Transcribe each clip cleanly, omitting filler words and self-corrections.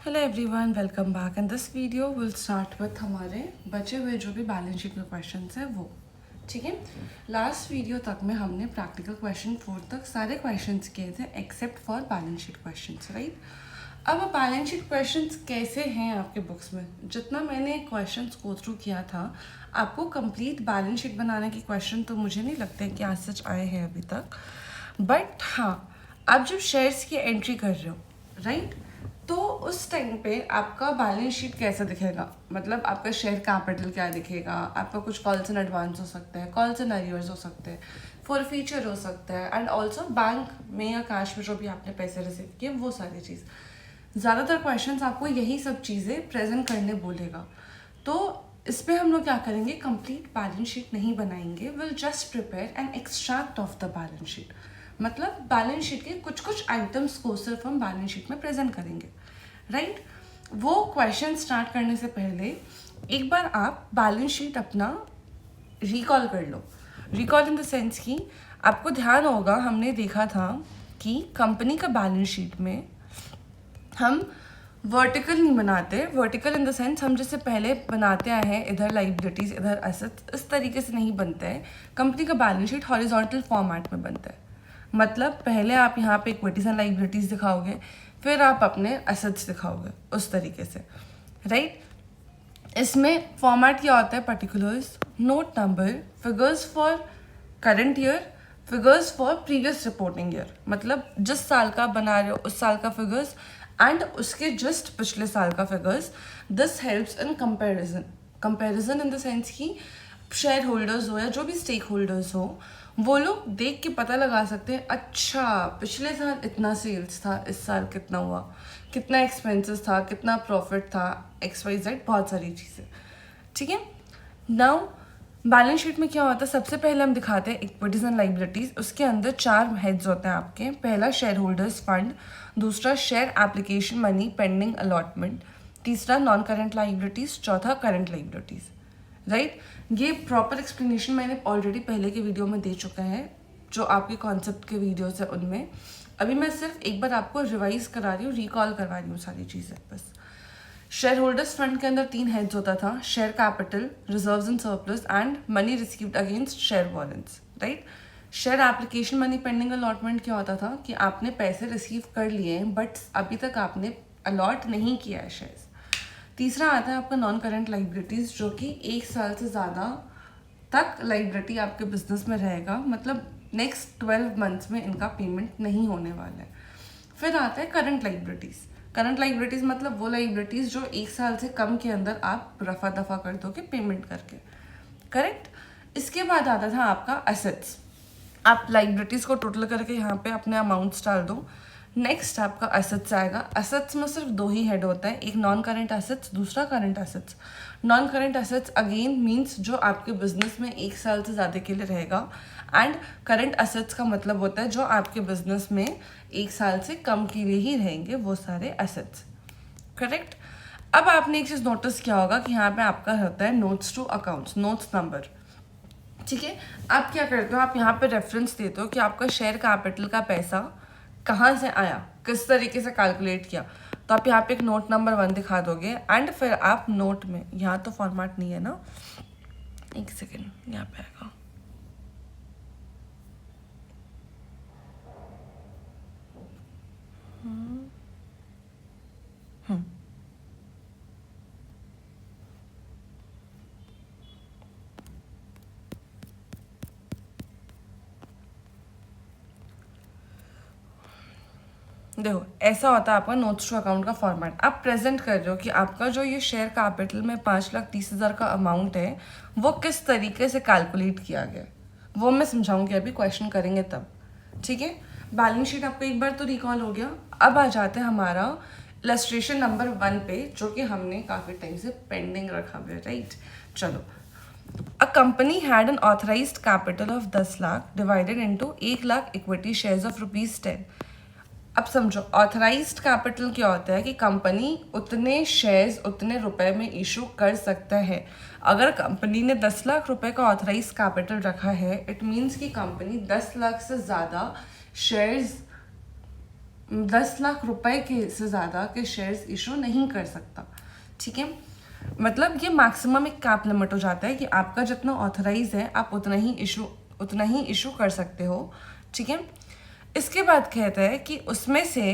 Hello everyone, welcome back. In this video will start with हमारे बचे हुए जो भी बैलेंस शीट में क्वेश्चंस हैं वो। ठीक है, लास्ट वीडियो तक में हमने प्रैक्टिकल क्वेश्चन 4 तक सारे क्वेश्चंस किए थे except for balance sheet questions, right. अब बैलेंस शीट क्वेश्चंस कैसे हैं आपके बुक्स में? जितना मैंने क्वेश्चंस गो थ्रू किया था, आपको कंप्लीट बैलेंस शीट बनाने के क्वेश्चन तो मुझे नहीं लगते कि आज सच आए हैं अभी तक। बट हाँ, आप जब शेयर्स की एंट्री कर रहे हो, राइट, तो उस टाइम पे आपका बैलेंस शीट कैसा दिखेगा? मतलब आपका शेयर कैपिटल क्या दिखेगा, आपका कुछ कॉल्स इन एडवांस हो सकता है, कॉल्स इन अरियर्स हो सकते हैं, फॉर फ्यूचर हो सकता है, एंड ऑल्सो बैंक में या कैश में जो भी आपने पैसे रिसीव किए वो सारी चीज़। ज़्यादातर क्वेश्चंस आपको यही सब चीज़ें प्रेजेंट करने बोलेगा। तो इस पर हम लोग क्या करेंगे, कंप्लीट बैलेंस शीट नहीं बनाएंगे, will just prepare an extract of the balance sheet. मतलब बैलेंस शीट के कुछ कुछ आइटम्स को सिर्फ हम बैलेंस शीट में प्रेजेंट करेंगे, राइट। वो क्वेश्चन स्टार्ट करने से पहले एक बार आप बैलेंस शीट अपना रिकॉल कर लो। रिकॉल इन द सेंस कि आपको ध्यान होगा, हमने देखा था कि कंपनी का बैलेंस शीट में हम वर्टिकल नहीं बनाते। वर्टिकल इन द सेंस हम जैसे पहले बनाते आए हैं, इधर लाइबिलिटीज इधर एसेट्स, इस तरीके से नहीं बनता है। कंपनी का बैलेंस शीट हॉरिजॉन्टल फॉर्मेट में बनता है। मतलब पहले आप यहाँ पे इक्विटीज एंड लाइबिलिटीज दिखाओगे, फिर आप अपने एसेट्स दिखाओगे, उस तरीके से, राइट। इसमें फॉर्मेट क्या होता है? Particulars, note number, figures for current year, figures for previous reporting year. मतलब जिस साल का बना रहे हो उस साल का फिगर्स एंड उसके जस्ट पिछले साल का figures. This helps in comparison in the sense कि शेयर होल्डर्स हो या जो भी स्टेक होल्डर्स हो, वो लोग देख के पता लगा सकते हैं, अच्छा पिछले साल इतना सेल्स था, इस साल कितना हुआ, कितना एक्सपेंसेस था, कितना प्रॉफिट था, XYZ, बहुत सारी चीज़ें। ठीक है, नाउ बैलेंस शीट में क्या होता है? सबसे पहले हम दिखाते हैं इक्विटीज एंड लाइबिलिटीज। उसके अंदर 4 हेड्स होते हैं आपके। पहला शेयर होल्डर्स फंड, दूसरा share application money pending allotment, तीसरा नॉन करंट लाइबिलिटीज, चौथा करंट लाइबिलिटीज, राइट। ये प्रॉपर एक्सप्लेनेशन मैंने ऑलरेडी पहले के वीडियो में दे चुका है, जो आपके कॉन्सेप्ट के वीडियोस है उनमें। अभी मैं सिर्फ एक बार आपको रिवाइज करा रही हूँ, रिकॉल करवा रही हूँ सारी चीज़ें बस। शेयर होल्डर्स फंड के अंदर 3 हेड्स होता था, share capital, reserves and surplus and money received against share warrants, right. Share application money pending allotment क्या होता था कि आपने पैसे रिसीव कर लिए हैं बट अभी तक आपने अलॉट नहीं किया है शेयर्स। तीसरा आता है आपका नॉन करंट लाइबिलिटीज, जो कि 1 साल से ज़्यादा तक लाइबिलिटी आपके बिजनेस में रहेगा, मतलब नेक्स्ट 12 मंथ्स में इनका पेमेंट नहीं होने वाला है। फिर आता है करंट लाइबिलिटीज। करंट लाइबिलिटीज मतलब वो लाइबिलिटीज जो 1 साल से कम के अंदर आप रफा दफा कर दोगे पेमेंट करके, करेक्ट। इसके बाद आता था आपका एसेट्स। आप लाइबिलिटीज को टोटल करके यहाँ पे अपने अमाउंट्स डाल दो। नेक्स्ट आपका एसेट्स आएगा। एसेट्स में सिर्फ 2 ही हेड होता है, एक नॉन करंट एसेट्स, दूसरा current assets. Non current assets again means जो आपके बिजनेस में 1 साल से ज़्यादा के लिए रहेगा, एंड करंट एसेट्स का मतलब होता है जो आपके बिजनेस में 1 साल से कम के लिए ही रहेंगे, वो सारे एसेट्स, करेक्ट। अब आपने एक चीज़ नोटिस किया होगा कि यहाँ पे आपका होता है notes to accounts, notes number. ठीक है, आप क्या करते हो, आप यहाँ पे रेफरेंस देते हो कि आपका शेयर कैपिटल का पैसा कहाँ से आया, किस तरीके से कैलकुलेट किया। तो आप यहाँ पे एक नोट नंबर 1 दिखा दोगे, एंड फिर आप नोट में, यहाँ तो फॉर्मेट नहीं है ना, एक सेकेंड, यहाँ पे आएगा, देखो ऐसा होता है आपका नोट्स टू अकाउंट का फॉर्मेट। आप प्रेजेंट कर रहे हो कि आपका जो ये शेयर कैपिटल में 5,30,000 का अमाउंट है वो किस तरीके से कैलकुलेट किया गया, वो मैं समझाऊंगी, अभी क्वेश्चन करेंगे तब। ठीक है, बैलेंस शीट आपको एक बार तो रिकॉल हो गया। अब आ जाते हैं हमारा इलस्ट्रेशन नंबर 1 पे, जो कि हमने काफ़ी टाइम से पेंडिंग रखा हुआ है, राइट। चलो, a company had an authorised capital of 10 lakh divided into 1 lakh equity shares of ₹10। अब समझो, ऑथराइज्ड कैपिटल क्या होता है कि कंपनी उतने शेयर्स उतने रुपए में इशू कर सकता है। अगर कंपनी ने 10 लाख रुपए का ऑथराइज्ड कैपिटल रखा है, इट मीन्स कि कंपनी 10 लाख से ज़्यादा शेयर्स 10 लाख रुपए के से ज़्यादा के शेयर्स इशू नहीं कर सकता। ठीक है, मतलब ये मैक्सिमम एक कैप लिमिट हो जाता है कि आपका जितना ऑथराइज है आप उतना ही इशू कर सकते हो। ठीक है, इसके बाद कहता है कि उसमें से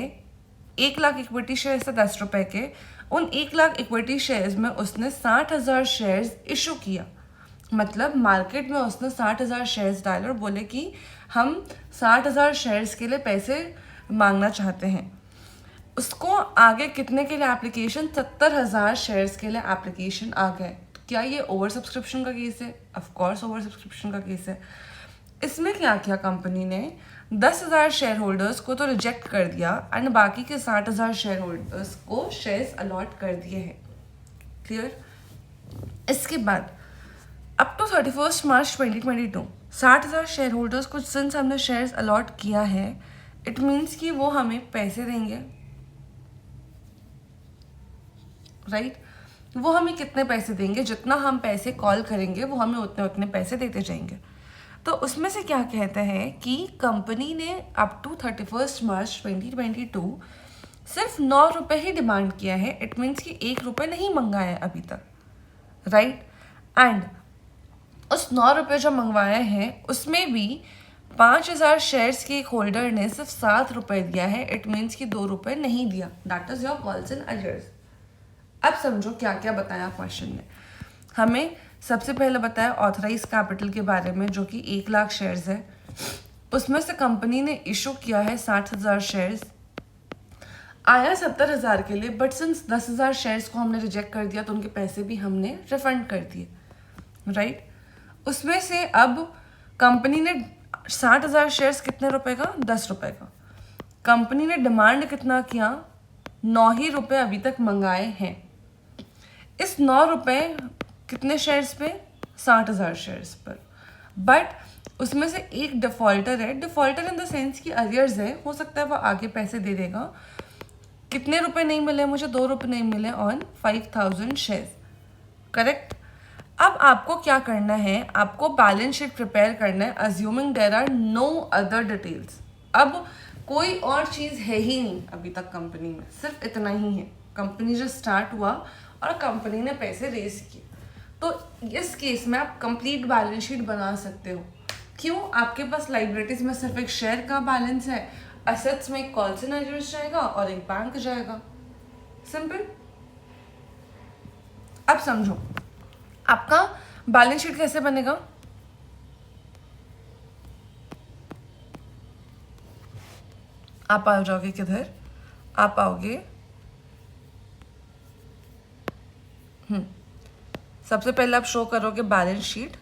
1 लाख इक्विटी शेयर्स है 10 रुपए के, उन 1 लाख इक्विटी शेयर्स में उसने 60,000 शेयर्स इशू किया। मतलब मार्केट में उसने 60,000 शेयर्स डाले और बोले कि हम 60,000 शेयर्स के लिए पैसे मांगना चाहते हैं। उसको आगे कितने के लिए एप्लीकेशन, 70,000 शेयर्स के लिए एप्लीकेशन आ गए। तो क्या ये ओवर सब्सक्रिप्शन का केस है? ऑफ कोर्स ओवर सब्सक्रिप्शन का केस है। इसमें क्या किया कंपनी ने, 10,000 शेयर होल्डर्स को तो रिजेक्ट कर दिया एंड बाकी के 60,000 शेयर होल्डर्स को शेयर्स अलॉट कर दिए हैं। क्लियर? इसके बाद up to 31 March 2022 60,000 share holders को सिंस हमने शेयर्स अलॉट किया है, इट मीन्स कि वो हमें पैसे देंगे। राइट? वो हमें कितने पैसे देंगे, जितना हम पैसे कॉल करेंगे वो हमें उतने उतने पैसे देते जाएंगे। तो उसमें से क्या कहता है कि कंपनी ने अप टू 31 मार्च 2022 सिर्फ 9 रुपये ही डिमांड किया है। इट मीन्स कि 1 रुपये नहीं मंगाया है अभी तक। राइट? एंड उस 9 रुपये जो मंगवाए हैं उसमें भी 5,000 शेयर्स के एक होल्डर ने सिर्फ 7 रुपये दिया है। इट मीन्स कि 2 रुपये नहीं दिया। That is your calls and arrears. अब समझो क्या क्या बताया क्वेश्चन ने। हमें सबसे पहले बताया ऑथराइज कैपिटल के बारे में, जो कि 1 लाख शेयर्स है। उसमें से कंपनी ने इशू किया है 60,000 शेयर्स, आया 70,000 के लिए, बट सिंस 10,000 शेयर्स को हमने रिजेक्ट कर दिया तो उनके पैसे भी हमने रिफंड कर दिए। राइट? उसमें से अब कंपनी ने 60,000 शेयर्स कितने रुपए का? 10 रुपये का। कंपनी ने डिमांड कितना किया? 9 ही रुपये अभी तक मंगाए हैं। इस 9 रुपये कितने शेयर्स पे? 60,000 शेयर्स पर। बट उसमें से एक डिफॉल्टर है। डिफॉल्टर इन द सेंस कि अरियर्स है, हो सकता है वो आगे पैसे दे देगा। कितने रुपए नहीं मिले मुझे? 2 रुपये नहीं मिले ऑन 5,000 शेयर्स। करेक्ट? अब आपको क्या करना है, आपको बैलेंस शीट प्रिपेयर करना है assuming there are no other details. अब कोई और चीज़ है ही नहीं अभी तक कंपनी में, सिर्फ इतना ही है। कंपनी जो स्टार्ट हुआ और कंपनी ने पैसे रेज किए, तो इस केस में आप कंप्लीट बैलेंस शीट बना सकते हो। क्यों? आपके पास लाइबिलिटीज में सिर्फ एक शेयर का बैलेंस है, असेट्स में एक कॉल्स एंड अरियर्स जाएगा और एक बैंक जाएगा। सिंपल। अब समझो आपका बैलेंस शीट कैसे बनेगा। आप आ जाओगे किधर? आप आओगे सबसे पहले आप शो करोगे बैलेंस शीट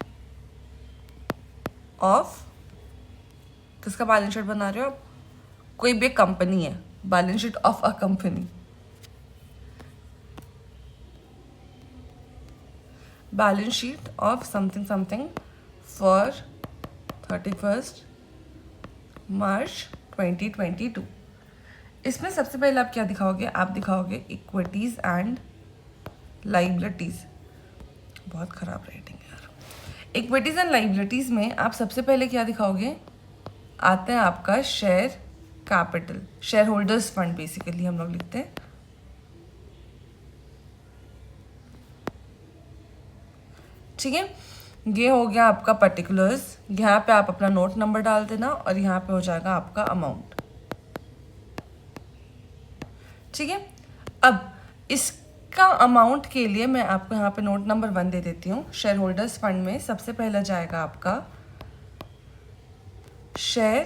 ऑफ, किसका बैलेंस शीट बना रहे हो आप? कोई भी कंपनी है, balance sheet of a company. Balance sheet of something something for 31 March 2022। इसमें सबसे पहले आप क्या दिखाओगे? आप दिखाओगे इक्विटीज एंड लाइबिलिटीज। बहुत खराब राइटिंग है यार। इक्विटीज एंड लाइबिलिटीज में आप सबसे पहले क्या दिखाओगे? आता है आपका share capital, share holders fund basically हम लोग लिखते हैं। ठीक है, ये हो गया आपका पर्टिकुलर्स। यहाँ पे आप अपना नोट नंबर डाल देना और यहाँ पे हो जाएगा आपका अमाउंट। ठीक है, अब इसका अमाउंट के लिए मैं आपको यहाँ पे नोट नंबर 1 दे देती हूँ। शेयर होल्डर्स फंड में सबसे पहला जाएगा आपका शेयर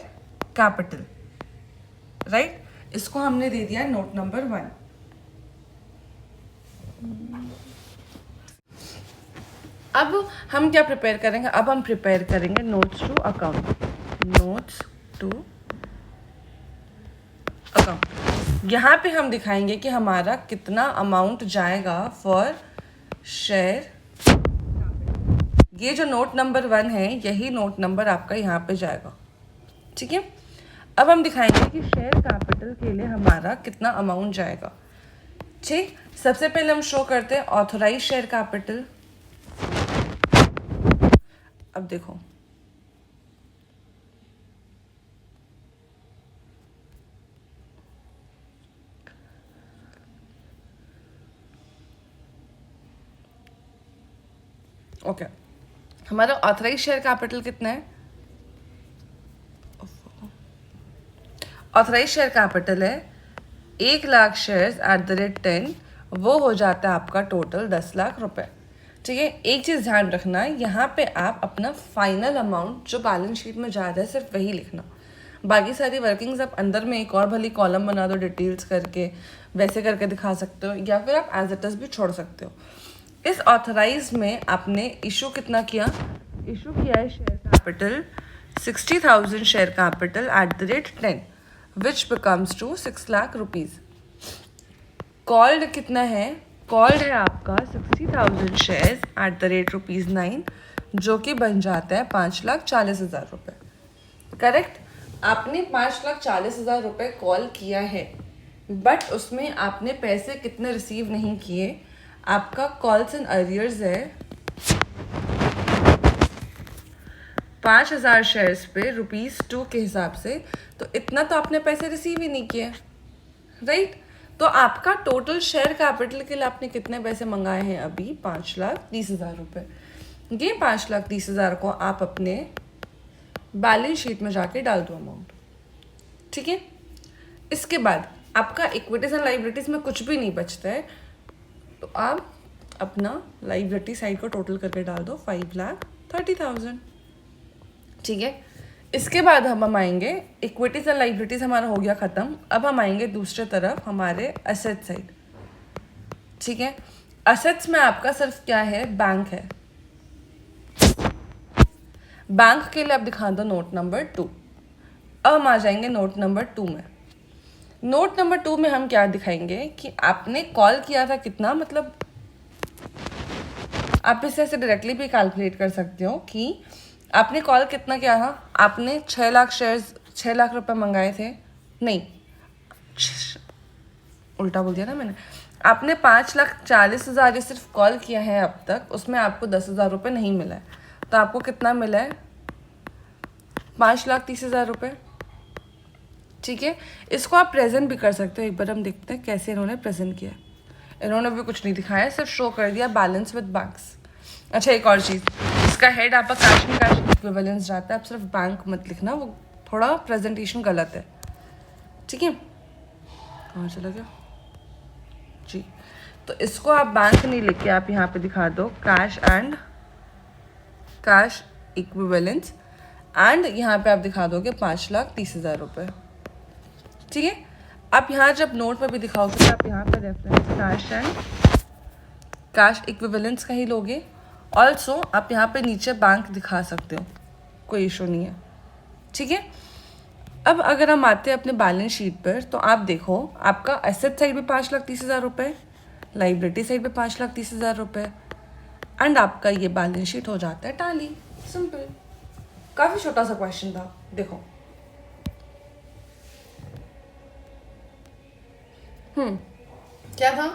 कैपिटल। राइट? इसको हमने दे दिया नोट नंबर 1। अब हम क्या प्रिपेयर करेंगे? अब हम प्रिपेयर करेंगे notes to account. Notes to account. यहाँ पे हम दिखाएंगे कि हमारा कितना अमाउंट जाएगा फॉर शेयर। ये जो नोट नंबर 1 है, यही नोट नंबर आपका यहाँ पे जाएगा। ठीक है, अब हम दिखाएंगे कि शेयर कैपिटल के लिए हमारा कितना अमाउंट जाएगा। ठीक, सबसे पहले हम शो करते हैं ऑथराइज शेयर कैपिटल। अब देखो, ओके, हमारा ऑथराइज शेयर कैपिटल कितना है? ऑथराइज शेयर कैपिटल है 1,00,000 शेयर्स एट द रेट 10, वो हो जाता है आपका टोटल 10 लाख रुपए। ठीक है, एक चीज़ ध्यान रखना, यहाँ पे आप अपना फाइनल अमाउंट जो बैलेंस शीट में जा रहा है सिर्फ वही लिखना, बाकी सारी वर्किंग्स आप अंदर में एक और भली कॉलम बना दो डिटेल्स करके, वैसे करके दिखा सकते हो, या फिर आप एज इट इज भी छोड़ सकते हो। इस ऑथराइज में आपने इशू कितना किया? इशू किया है share capital 60,000 share capital at the rate 10 which becomes to 6 lakh rupees. Called कितना है? कॉल्ड है आपका 60,000 शेयर्स एट द रेट ₹9, जो कि बन जाता है 5,40,000 रुपये। करेक्ट, आपने 5,40,000 रुपये कॉल किया है, बट उसमें आपने पैसे कितने रिसीव नहीं किए। आपका कॉल्स एंड अरियर्स है 5,000 शेयर्स पे ₹2 के हिसाब से, तो इतना तो आपने पैसे रिसीव ही नहीं किए, राइट। तो आपका टोटल शेयर कैपिटल के लिए आपने कितने पैसे मंगाए हैं अभी? 5,30,000 रुपये। ये 5,30,000 को आप अपने बैलेंस शीट में जाके डाल दो अमाउंट, ठीक है। इसके बाद आपका इक्विटीज एंड लाइबिलिटीज में कुछ भी नहीं बचता है, तो आप अपना लाइबिलिटी साइड को टोटल करके डाल दो 5,30,000, ठीक है। इसके बाद हम आएंगे, इक्विटीज एंड लाइबिलिटीज हमारा हो गया ख़त्म, अब हम आएंगे दूसरे तरफ हमारे असेट साइड, ठीक है। असेट्स में आपका सिर्फ क्या है? बैंक है। बैंक के लिए आप दिखा दो नोट नंबर 2। अब हम आ जाएंगे नोट नंबर 2 में। नोट नंबर 2 में हम क्या दिखाएंगे कि आपने कॉल किया था कितना, मतलब आप इसे ऐसे डायरेक्टली भी कैलकुलेट कर सकते हो कि आपने कॉल कितना किया था। आपने 6 लाख शेयर्स 6 लाख रुपए मंगाए थे, नहीं उल्टा बोल दिया ना मैंने। आपने 5,40,000 सिर्फ कॉल किया है अब तक, उसमें आपको 10,000 रुपये नहीं मिला है, तो आपको कितना मिला है? 5,30,000 रुपये, ठीक है। इसको आप प्रेजेंट भी कर सकते हो। एक बार हम देखते हैं कैसे इन्होंने प्रेजेंट किया। इन्होंने भी कुछ नहीं दिखाया, सिर्फ शो कर दिया बैलेंस विद बैंक्स। अच्छा, एक और चीज़, इसका हेड आपका कैश में कैश इक्विवेलेंस जाता है, आप सिर्फ बैंक मत लिखना, वो थोड़ा प्रेजेंटेशन गलत है, ठीक है। कहाँ चला गया जी? तो इसको आप बैंक नहीं लिख के आप यहाँ पे दिखा दो cash and cash equivalence, and यहाँ पे आप दिखा दोगे 5,30,000 रुपये, ठीक है। आप यहाँ जब नोट में भी दिखाओगे तो आप यहाँ पे reference cash and cash equivalence का ही लोगे। ऑल्सो आप यहाँ पे नीचे बैंक दिखा सकते हो, कोई इशू नहीं है, ठीक है। अब अगर हम आते हैं अपने बैलेंस शीट पर, तो आप देखो आपका एसेट साइड में 5,30,000 रुपये, लाइबिलिटी साइड पे 5,30,000 रुपये, एंड आपका ये बैलेंस शीट हो जाता है टैली। सिंपल, काफ़ी छोटा सा क्वेश्चन था। देखो क्या था?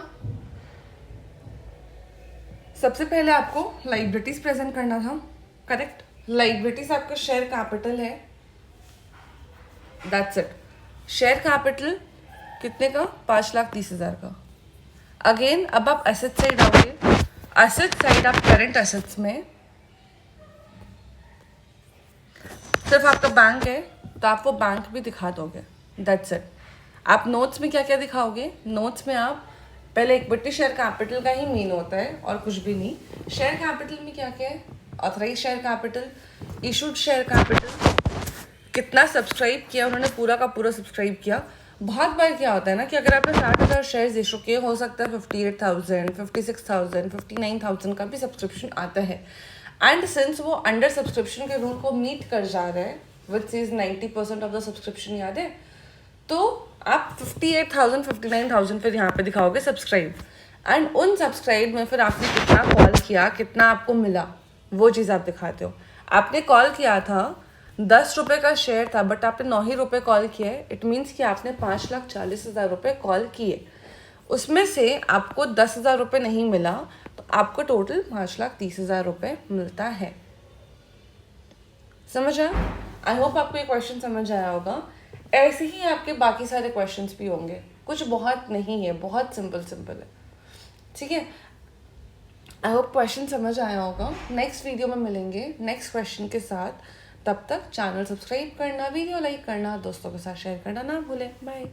सबसे पहले आपको लाइबिलिटीज प्रेजेंट करना था, करेक्ट। लाइबिलिटीज आपका शेयर कैपिटल है, दैट्स इट। शेयर कैपिटल कितने का? 5,30,000 का। अगेन अब आप एसेट साइड आओगे, एसेट साइड आप करंट एसेट्स में सिर्फ आपका बैंक है, तो आप वो बैंक भी दिखा दोगे, दैट्स इट। आप नोट्स में क्या क्या दिखाओगे? नोट्स में आप पहले इक्विटी शेयर कैपिटल का ही मीन होता है और कुछ भी नहीं। शेयर कैपिटल में क्या क्या है? Authorise share capital, issued share capital, कितना सब्सक्राइब किया उन्होंने, पूरा का पूरा सब्सक्राइब किया। बहुत बार क्या होता है ना कि अगर आपने 60,000 शेयर्स इशू किए, हो सकता है 58,000, 56,000, 59,000 का भी सब्सक्रिप्शन आता है, एंड सिंस वो अंडर सब्सक्रिप्शन के रूल को मीट कर जा रहा है which is 90% of the subscription, याद है, तो आप 58,000, 59,000 फिर यहाँ पे दिखाओगे सब्सक्राइब, एंड उन सब्सक्राइब में फिर आपने कितना कॉल किया, कितना आपको मिला, वो चीज़ आप दिखाते हो। आपने कॉल किया था 10 रुपये का शेयर था, बट आपने 9 ही रुपये कॉल किए, इट मीन्स कि आपने 5,40,000 रुपये कॉल किए, उसमें से आपको 10,000 रुपये नहीं मिला, तो आपको टोटल 5,30,000 रुपये मिलता है। समझ आया? आई होप आपको ये क्वेश्चन समझ आया होगा। ऐसे ही आपके बाकी सारे क्वेश्चंस भी होंगे, कुछ बहुत नहीं है, बहुत सिंपल सिंपल है, ठीक है। आई होप क्वेश्चन समझ आया होगा। नेक्स्ट वीडियो में मिलेंगे नेक्स्ट क्वेश्चन के साथ। तब तक चैनल सब्सक्राइब करना, वीडियो लाइक करना, दोस्तों के साथ शेयर करना ना भूलें। बाय।